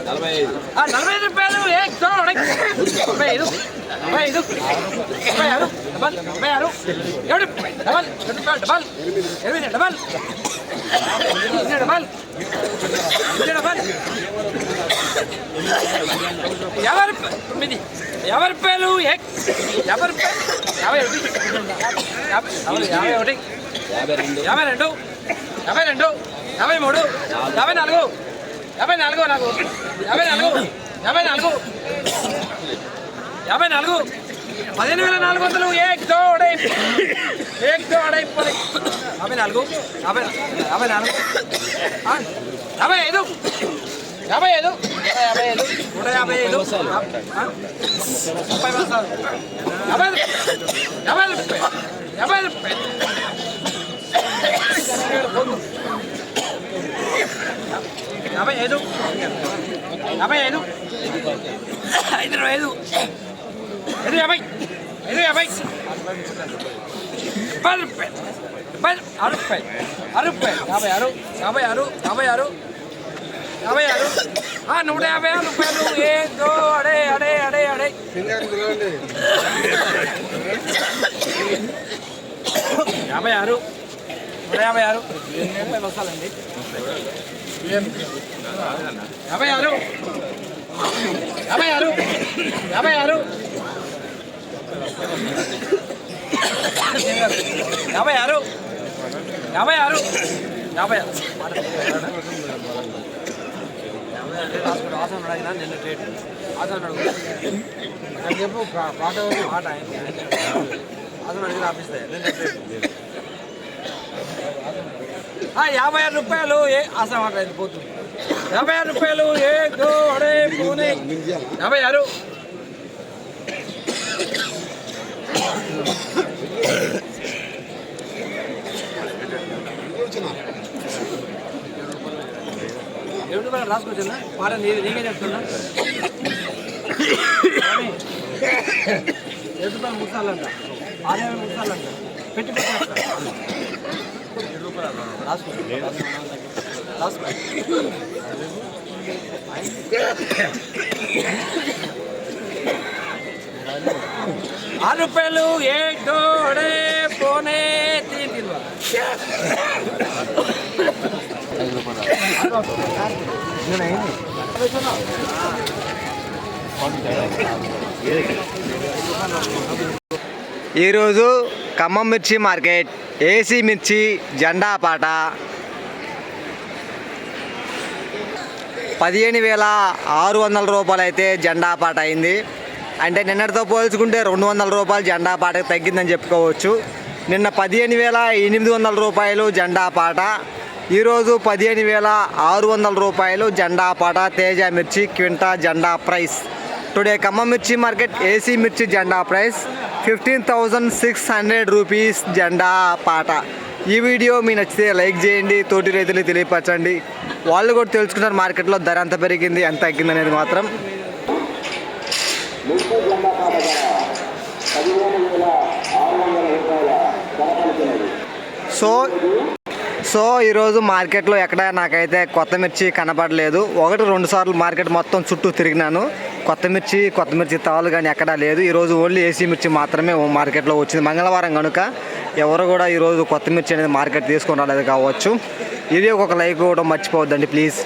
45 రూపాయలు. ఎవరి పేరు 52 53 54 15,400. एक दो अढ़ाई 54 55 రూపాయలు. ఆసం మాట్లాడింది పోతుంది. 56 రూపాయలు. 1 2 अढ़ाई 56. రాసుకొచ్చా పాట నీకే చెప్తున్నా. 7 రూపాయలు ముసాలంట, 6 ముసాలంట పెట్టి రాసుకో. 6 రూపాయలు. 1 2 अढ़ाई 3 ఈరోజు ఖమ్మం మిర్చి మార్కెట్ ఏసీ మిర్చి జెండా పాట 15,600 రూపాయలు అయితే జెండా పాట అయింది. అంటే నిన్నటితో పోల్చుకుంటే 200 రూపాయలు జెండా పాటకు తగ్గిందని చెప్పుకోవచ్చు. నిన్న 15,800 రూపాయలు జెండా పాట, ఈరోజు 15,600 రూపాయలు జెండా పాట. తేజ మిర్చి క్వింటా జెండా ప్రైస్. టుడే ఖమ్మం మిర్చి మార్కెట్ ఏసీ మిర్చి జెండా ప్రైస్ 15,600 రూపీస్ జెండా పాట. ఈ వీడియో మీ నచ్చితే లైక్ చేయండి, తోటి రైతులు తెలియపరచండి. వాళ్ళు కూడా తెలుసుకున్నారు మార్కెట్లో ధర ఎంత పెరిగింది ఎంత తగ్గింది అనేది మాత్రం. సో ఈరోజు మార్కెట్లో ఎక్కడ నాకైతే కొత్త మిర్చి కనపడలేదు. 1-2 సార్లు మార్కెట్ మొత్తం చుట్టూ తిరిగినాను, కొత్త మిర్చి తాళ్ళు కానీ ఎక్కడా లేదు. ఈరోజు ఓన్లీ ఏసీ మిర్చి మాత్రమే మార్కెట్లో వచ్చింది. మంగళవారం కనుక ఎవరు కూడా ఈరోజు కొత్త మిర్చి అనేది మార్కెట్ తీసుకొని రాలేదు కావచ్చు. ఇది ఒక లైక్ ఇవ్వడం మర్చిపోవద్దండి ప్లీజ్.